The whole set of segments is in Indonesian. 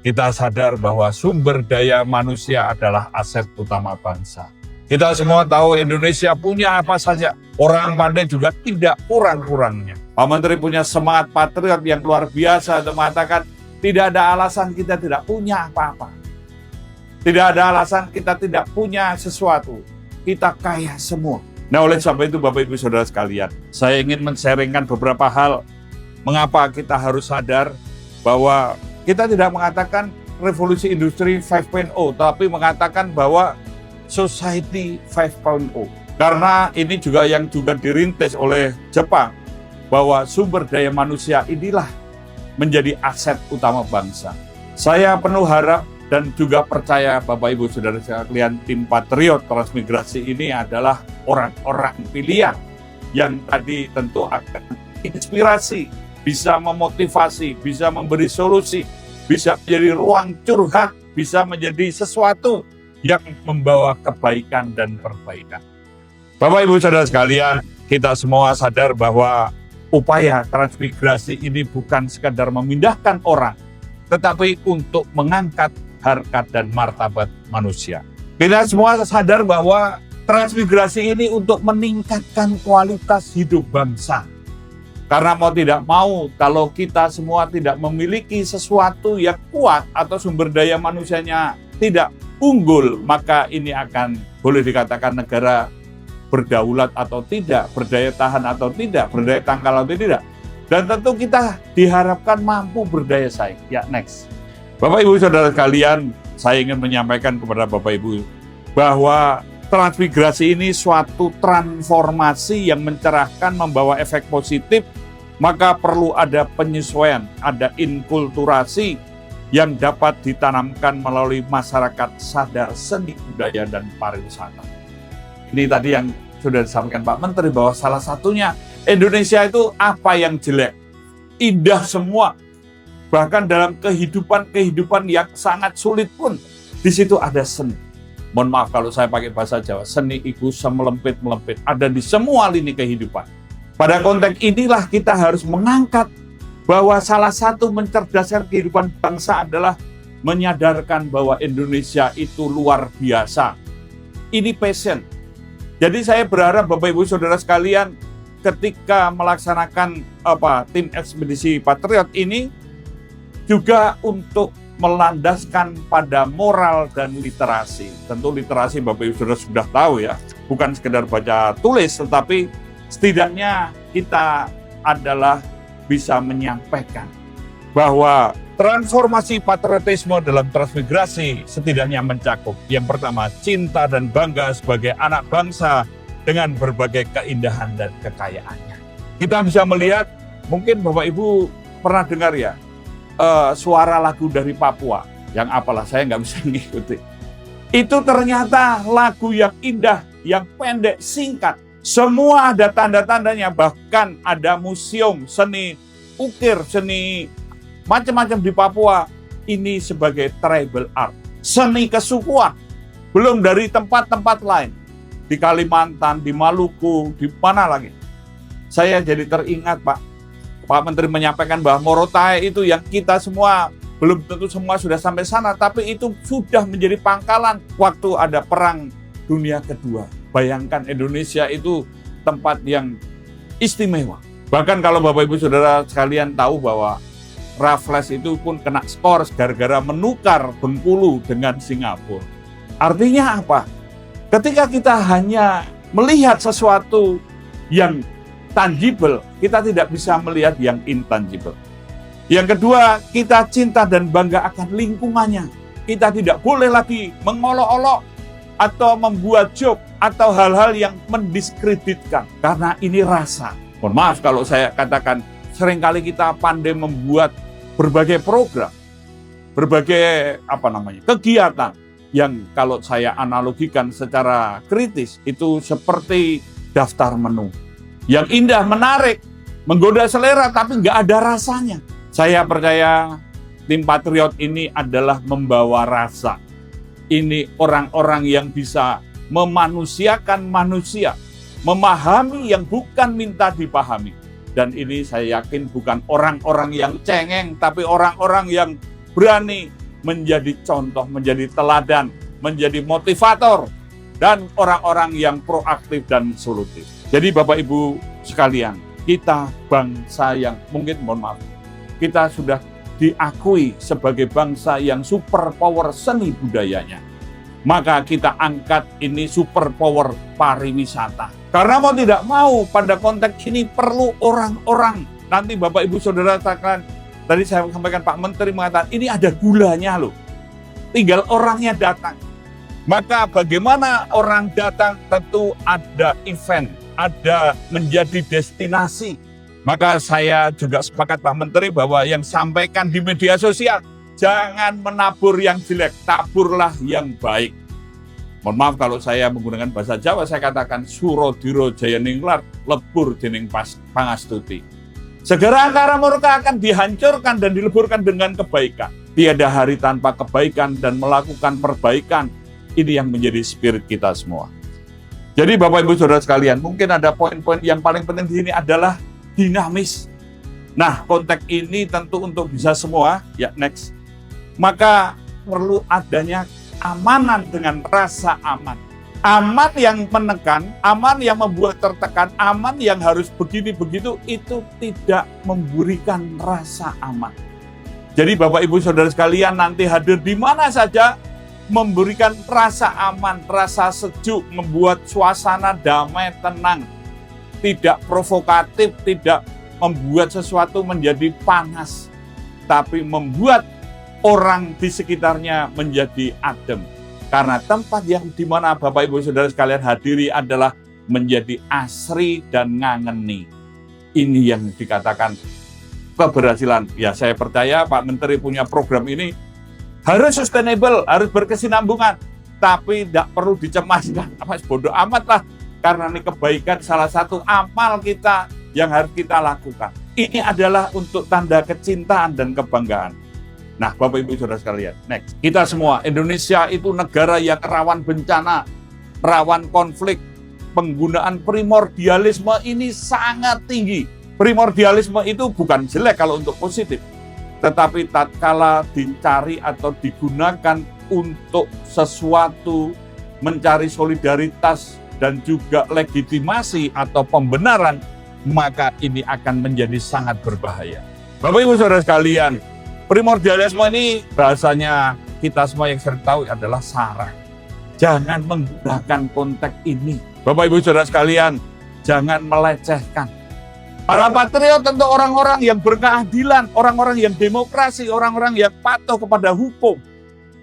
Kita sadar bahwa sumber daya manusia adalah aset utama bangsa. Kita semua tahu Indonesia punya apa saja. Orang pandai juga tidak kurang-kurangnya. Pak Menteri punya semangat patriot yang luar biasa untuk mengatakan tidak ada alasan kita tidak punya apa-apa. Tidak ada alasan kita tidak punya sesuatu. Kita kaya semua. Nah, oleh sebab itu Bapak Ibu Saudara sekalian, saya ingin men-sharingkan beberapa hal mengapa kita harus sadar bahwa kita tidak mengatakan revolusi industri 5.0, tapi mengatakan bahwa society 5.0. Karena ini juga yang dirintis oleh Jepang, bahwa sumber daya manusia inilah menjadi aset utama bangsa. Saya penuh harap dan juga percaya Bapak Ibu Saudara sekalian, tim Patriot Transmigrasi ini adalah orang-orang pilihan yang tadi tentu akan inspirasi, bisa memotivasi, bisa memberi solusi, bisa menjadi ruang curhat, bisa menjadi sesuatu yang membawa kebaikan dan perbaikan. Bapak Ibu Saudara sekalian, kita semua sadar bahwa upaya transmigrasi ini bukan sekadar memindahkan orang, tetapi untuk mengangkat harkat dan martabat manusia. Kita semua sadar bahwa transmigrasi ini untuk meningkatkan kualitas hidup bangsa. Karena mau tidak mau, kalau kita semua tidak memiliki sesuatu yang kuat atau sumber daya manusianya tidak unggul, maka ini akan boleh dikatakan negara berdaulat atau tidak, berdaya tahan atau tidak, berdaya tangkal atau tidak. Dan tentu kita diharapkan mampu berdaya saing. Ya, next. Bapak Ibu Saudara sekalian, saya ingin menyampaikan kepada Bapak Ibu bahwa transmigrasi ini suatu transformasi yang mencerahkan, membawa efek positif, maka perlu ada penyesuaian, ada inkulturasi yang dapat ditanamkan melalui masyarakat sadar seni budaya dan pariwisata. Ini tadi yang sudah disampaikan Pak Menteri bahwa salah satunya Indonesia itu apa yang jelek? Indah semua. Bahkan dalam kehidupan yang sangat sulit pun, di situ ada seni. Mohon maaf kalau saya pakai bahasa Jawa, seni itu semelempit-melempit, ada di semua lini kehidupan. Pada konteks inilah kita harus mengangkat bahwa salah satu mencerdaskan kehidupan bangsa adalah menyadarkan bahwa Indonesia itu luar biasa. Ini passion. Jadi saya berharap Bapak Ibu Saudara sekalian ketika melaksanakan tim ekspedisi Patriot ini juga untuk melandaskan pada moral dan literasi. Tentu literasi Bapak Ibu sudah tahu ya, bukan sekedar baca tulis, tetapi setidaknya kita adalah bisa menyampaikan bahwa transformasi patriotisme dalam transmigrasi setidaknya mencakup yang pertama, cinta dan bangga sebagai anak bangsa dengan berbagai keindahan dan kekayaannya. Kita bisa melihat, mungkin Bapak Ibu pernah dengar ya, suara lagu dari Papua, yang apalah saya nggak bisa ngikuti. Itu ternyata lagu yang indah, yang pendek, singkat. Semua ada tanda-tandanya, bahkan ada museum seni ukir, seni macam-macam di Papua. Ini sebagai tribal art, seni kesukuan. Belum dari tempat-tempat lain. Di Kalimantan, di Maluku, di mana lagi. Saya jadi teringat Pak Menteri menyampaikan bahwa Morotai itu yang kita semua, belum tentu semua sudah sampai sana, tapi itu sudah menjadi pangkalan waktu ada Perang Dunia Kedua. Bayangkan Indonesia itu tempat yang istimewa. Bahkan kalau Bapak Ibu Saudara sekalian tahu bahwa Raffles itu pun kena skor gara-gara menukar Bengkulu dengan Singapura. Artinya apa? Ketika kita hanya melihat sesuatu yang tangible, kita tidak bisa melihat yang intangible. Yang kedua, kita cinta dan bangga akan lingkungannya. Kita tidak boleh lagi mengolok-olok atau membuat joke atau hal-hal yang mendiskreditkan. Karena ini rasa. Mohon maaf kalau saya katakan, seringkali kita pandai membuat berbagai program, berbagai kegiatan yang kalau saya analogikan secara kritis itu seperti daftar menu. Yang indah, menarik, menggoda selera, tapi nggak ada rasanya. Saya percaya tim Patriot ini adalah membawa rasa. Ini orang-orang yang bisa memanusiakan manusia, memahami yang bukan minta dipahami. Dan ini saya yakin bukan orang-orang yang cengeng, tapi orang-orang yang berani menjadi contoh, menjadi teladan, menjadi motivator, dan orang-orang yang proaktif dan solutif. Jadi Bapak Ibu sekalian, kita bangsa yang mungkin, mohon maaf, kita sudah diakui sebagai bangsa yang super power seni budayanya. Maka kita angkat ini super power pariwisata. Karena mau tidak mau pada konteks ini perlu orang-orang. Nanti Bapak Ibu Saudara katakan, tadi saya sampaikan Pak Menteri mengatakan ini ada gulanya loh. Tinggal orangnya datang. Maka bagaimana orang datang, tentu ada event, ada menjadi destinasi. Maka saya juga sepakat Pak Menteri bahwa yang sampaikan di media sosial, jangan menabur yang jelek, taburlah yang baik. Mohon maaf kalau saya menggunakan bahasa Jawa, saya katakan Surodiro Jayaninglar, lebur dening pangastuti. Segera angkara murka akan dihancurkan dan dileburkan dengan kebaikan. Tiada hari tanpa kebaikan dan melakukan perbaikan. Ini yang menjadi spirit kita semua. Jadi Bapak Ibu Saudara sekalian, mungkin ada poin-poin yang paling penting di sini adalah dinamis. Nah, konteks ini tentu untuk bisa semua, ya next. Maka perlu adanya amanan dengan rasa aman. Aman yang menekan, aman yang membuat tertekan, aman yang harus begini-begitu, itu tidak memberikan rasa aman. Jadi Bapak Ibu Saudara sekalian nanti hadir di mana saja, memberikan rasa aman, rasa sejuk, membuat suasana damai, tenang. Tidak provokatif, tidak membuat sesuatu menjadi panas, tapi membuat orang di sekitarnya menjadi adem. Karena tempat yang dimana Bapak Ibu Saudara sekalian hadiri adalah menjadi asri dan ngangeni. Ini yang dikatakan keberhasilan. Ya saya percaya Pak Menteri punya program ini harus sustainable, harus berkesinambungan. Tapi tidak perlu dicemaskan. Bodoh amat lah. Karena ini kebaikan salah satu amal kita yang harus kita lakukan. Ini adalah untuk tanda kecintaan dan kebanggaan. Nah, Bapak Ibu Saudara sekalian, next. Kita semua, Indonesia itu negara yang rawan bencana, rawan konflik. Penggunaan primordialisme ini sangat tinggi. Primordialisme itu bukan jelek kalau untuk positif. Tetapi tatkala dicari atau digunakan untuk sesuatu, mencari solidaritas dan juga legitimasi atau pembenaran, maka ini akan menjadi sangat berbahaya. Bapak Ibu Saudara sekalian, primordialisme ini bahasanya kita semua yang sering tahu adalah sara. Jangan menggunakan konteks ini. Bapak Ibu Saudara sekalian, jangan melecehkan. Para patriot tentu orang-orang yang berkeadilan, orang-orang yang demokrasi, orang-orang yang patuh kepada hukum,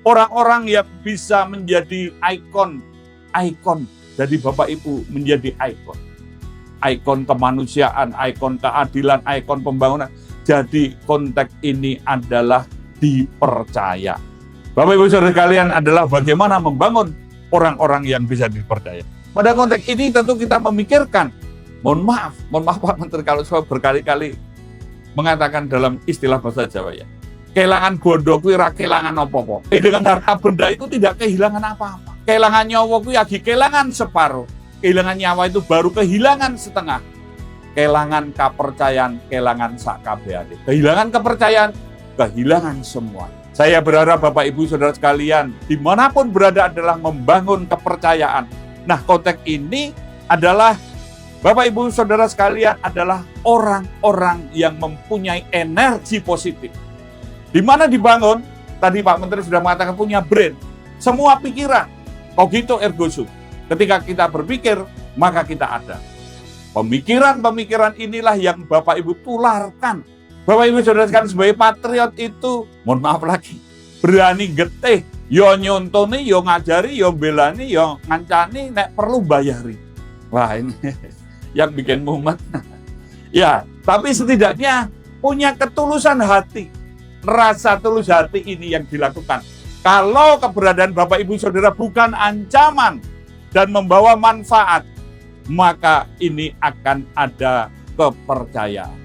orang-orang yang bisa menjadi ikon. Jadi Bapak Ibu menjadi ikon kemanusiaan, ikon keadilan, ikon pembangunan. Jadi konteks ini adalah dipercaya. Bapak Ibu Saudara sekalian adalah bagaimana membangun orang-orang yang bisa dipercaya. Pada konteks ini tentu kita memikirkan, mohon maaf Pak Menteri kalau saya berkali-kali mengatakan dalam istilah bahasa Jawa ya, kehilangan bodoh kuwi ra kehilangan apa-apa. Dengan harta benda itu tidak kehilangan apa-apa. Kehilangan nyawa kuwi lagi kehilangan separuh. Kehilangan nyawa itu baru kehilangan setengah. Kehilangan kepercayaan, kehilangan sakabehane. Kehilangan kepercayaan, kehilangan semua. Saya berharap Bapak Ibu Saudara sekalian, dimanapun berada adalah membangun kepercayaan. Nah, konteks ini adalah Bapak Ibu Saudara sekalian adalah orang-orang yang mempunyai energi positif. Di mana dibangun? Tadi Pak Menteri sudah mengatakan punya brand. Semua pikiran, cogito ergo sum. Ketika kita berpikir, maka kita ada. Pemikiran-pemikiran inilah yang Bapak Ibu tularkan. Bapak Ibu Saudara sekalian sebagai patriot itu, mohon maaf lagi, berani getih, yo nyontoni, yo ngajari, yo belani, yo ngancani, nek perlu bayari. Wah ini yang bikin mumet. Ya, tapi setidaknya punya ketulusan hati. Rasa tulus hati ini yang dilakukan. Kalau keberadaan Bapak Ibu Saudara bukan ancaman dan membawa manfaat, maka ini akan ada kepercayaan.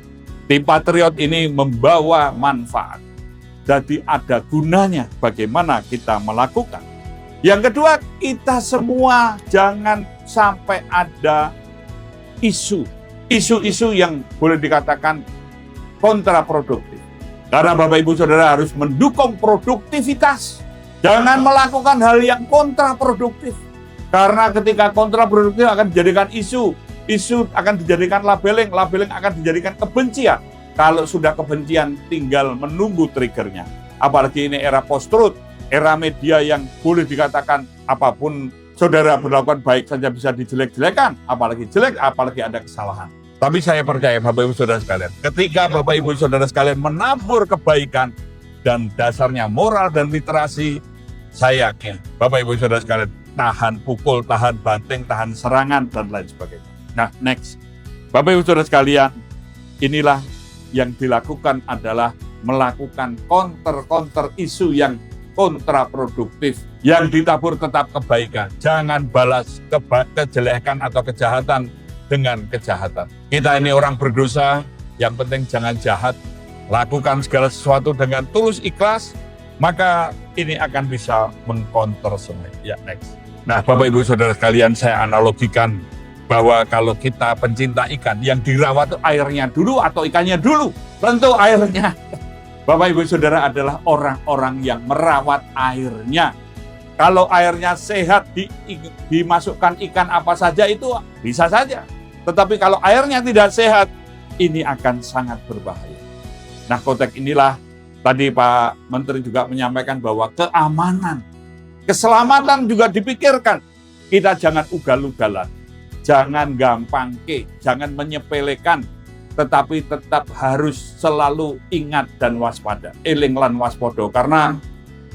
Tim Patriot ini membawa manfaat. Jadi ada gunanya bagaimana kita melakukan. Yang kedua, kita semua jangan sampai ada isu-isu yang boleh dikatakan kontraproduktif. Karena Bapak Ibu Saudara harus mendukung produktivitas. Jangan melakukan hal yang kontraproduktif. Karena ketika kontraproduktif akan dijadikan isu akan dijadikan labeling akan dijadikan kebencian. Kalau sudah kebencian tinggal menunggu triggernya. Apalagi ini era post-truth, era media yang boleh dikatakan apapun saudara berlakukan baik saja bisa dijelek-jelekan, apalagi jelek, apalagi ada kesalahan. Tapi saya percaya Bapak Ibu Saudara sekalian, ketika Bapak Ibu Saudara sekalian menabur kebaikan dan dasarnya moral dan literasi, saya yakin Bapak Ibu Saudara sekalian tahan pukul, tahan banting, tahan serangan, dan lain sebagainya. Nah, next. Bapak Ibu Saudara sekalian, inilah yang dilakukan adalah melakukan counter isu yang kontraproduktif, yang ditabur tetap kebaikan. Jangan balas kejelekan atau kejahatan dengan kejahatan. Kita ini orang berdosa, yang penting jangan jahat. Lakukan segala sesuatu dengan tulus ikhlas, maka ini akan bisa mengcounter semua. Ya, next. Nah, Bapak Ibu Saudara sekalian, saya analogikan bahwa kalau kita pencinta ikan, yang dirawat itu airnya dulu atau ikannya dulu? Tentu airnya. Bapak Ibu Saudara adalah orang-orang yang merawat airnya. Kalau airnya sehat, dimasukkan ikan apa saja itu bisa saja. Tetapi kalau airnya tidak sehat, ini akan sangat berbahaya. Nah, konteks inilah tadi Pak Menteri juga menyampaikan bahwa keamanan, keselamatan juga dipikirkan. Kita jangan ugal-ugalan, jangan gampang jangan menyepelekan, tetapi tetap harus selalu ingat dan waspada. Eling lan waspodo, karena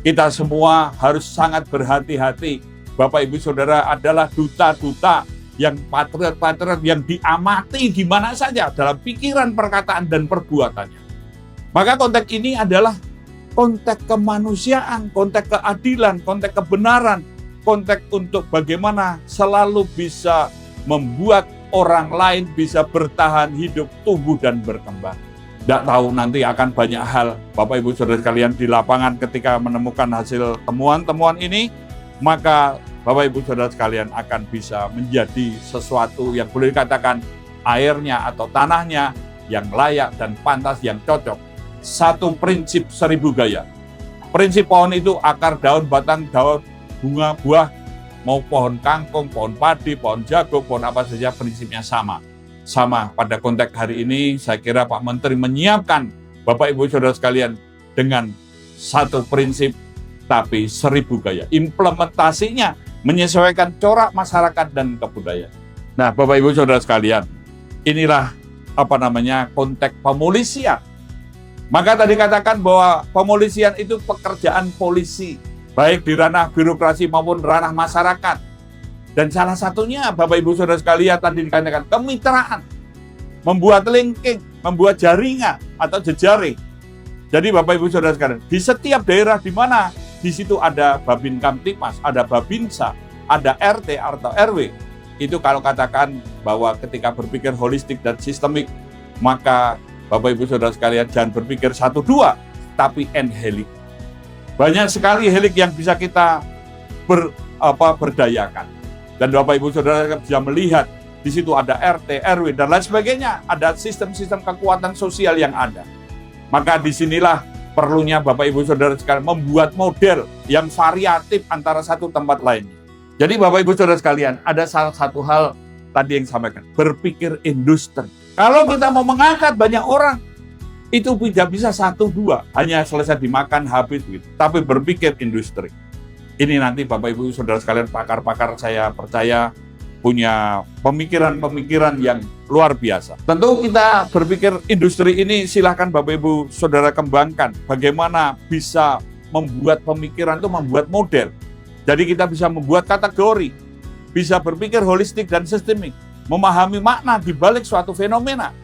kita semua harus sangat berhati-hati. Bapak Ibu Saudara adalah duta-duta yang patriot-patriot yang diamati di mana saja dalam pikiran, perkataan, dan perbuatannya. Maka konteks ini adalah konteks kemanusiaan, konteks keadilan, konteks kebenaran, konteks untuk bagaimana selalu bisa membuat orang lain bisa bertahan hidup, tumbuh, dan berkembang. Tidak tahu nanti akan banyak hal, Bapak Ibu Saudara sekalian, di lapangan ketika menemukan hasil temuan-temuan ini, maka Bapak Ibu Saudara sekalian akan bisa menjadi sesuatu yang boleh dikatakan airnya atau tanahnya yang layak dan pantas, yang cocok. Satu prinsip 1000 gaya. Prinsip pohon itu akar, daun, batang, daun, bunga, buah, mau pohon kangkung, pohon padi, pohon jagung, pohon apa saja, prinsipnya sama. Sama pada konteks hari ini, saya kira Pak Menteri menyiapkan Bapak Ibu Saudara sekalian dengan satu prinsip, tapi 1000 gaya. Implementasinya menyesuaikan corak masyarakat dan kebudayaan. Nah, Bapak Ibu Saudara sekalian, inilah konteks pemolisian. Maka tadi katakan bahwa pemolisian itu pekerjaan polisi, baik di ranah birokrasi maupun ranah masyarakat. Dan salah satunya Bapak Ibu Saudara sekalian tadi dikatakan kemitraan, membuat linking, membuat jaringan atau jejaring. Jadi Bapak Ibu Saudara sekalian, di setiap daerah di mana di situ ada Babin Kamtipmas, ada Babinsa, ada RT atau RW. Itu kalau katakan bahwa ketika berpikir holistik dan sistemik, maka Bapak Ibu Saudara sekalian jangan berpikir 1-2, tapi n-helik. Banyak sekali helik yang bisa kita berdayakan. Dan Bapak Ibu Saudara bisa melihat di situ ada RT, RW, dan lain sebagainya. Ada sistem-sistem kekuatan sosial yang ada. Maka disinilah perlunya Bapak Ibu Saudara sekalian membuat model yang variatif antara satu tempat lainnya. Jadi Bapak Ibu Saudara sekalian, ada salah satu hal tadi yang sampaikan, berpikir industri. Kalau kita mau mengangkat banyak orang, itu tidak bisa 1-2, hanya selesai dimakan habis gitu. Tapi berpikir industri. Ini nanti Bapak Ibu Saudara sekalian, pakar-pakar saya percaya punya pemikiran-pemikiran yang luar biasa. Tentu kita berpikir industri ini silahkan Bapak Ibu Saudara kembangkan. Bagaimana bisa membuat pemikiran itu membuat model. Jadi kita bisa membuat kategori, bisa berpikir holistik dan sistemik, memahami makna di balik suatu fenomena,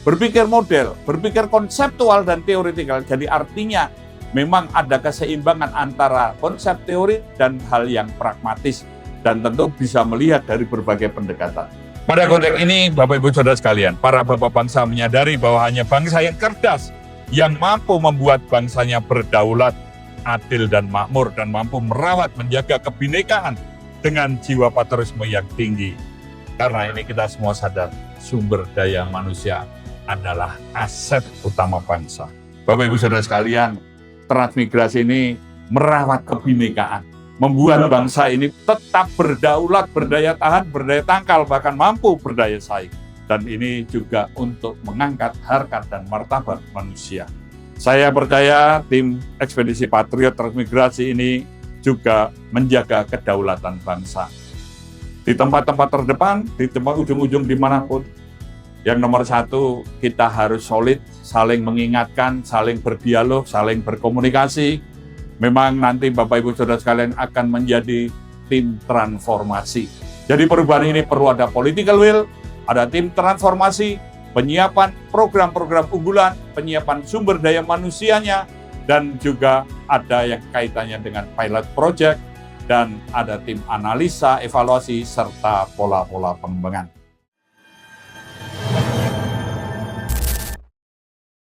berpikir model, berpikir konseptual dan teoritikal. Jadi artinya memang ada keseimbangan antara konsep teori dan hal yang pragmatis, dan tentu bisa melihat dari berbagai pendekatan. Pada konteks ini, Bapak Ibu Saudara sekalian, para bapak bangsa menyadari bahwa hanya bangsa yang cerdas yang mampu membuat bangsanya berdaulat, adil dan makmur, dan mampu merawat menjaga kebinekaan dengan jiwa patriotisme yang tinggi. Karena ini kita semua sadar, sumber daya manusia adalah aset utama bangsa. Bapak Ibu Saudara sekalian, transmigrasi ini merawat kebinekaan, membuat bangsa ini tetap berdaulat, berdaya tahan, berdaya tangkal, bahkan mampu berdaya saing. Dan ini juga untuk mengangkat harkat dan martabat manusia. Saya percaya tim Ekspedisi Patriot Transmigrasi ini juga menjaga kedaulatan bangsa. Di tempat-tempat terdepan, di tempat ujung-ujung dimanapun, yang nomor satu, kita harus solid, saling mengingatkan, saling berdialog, saling berkomunikasi. Memang nanti Bapak Ibu Saudara sekalian akan menjadi tim transformasi. Jadi perubahan ini perlu ada political will, ada tim transformasi, penyiapan program-program unggulan, penyiapan sumber daya manusianya, dan juga ada yang kaitannya dengan pilot project, dan ada tim analisa, evaluasi, serta pola-pola pengembangan.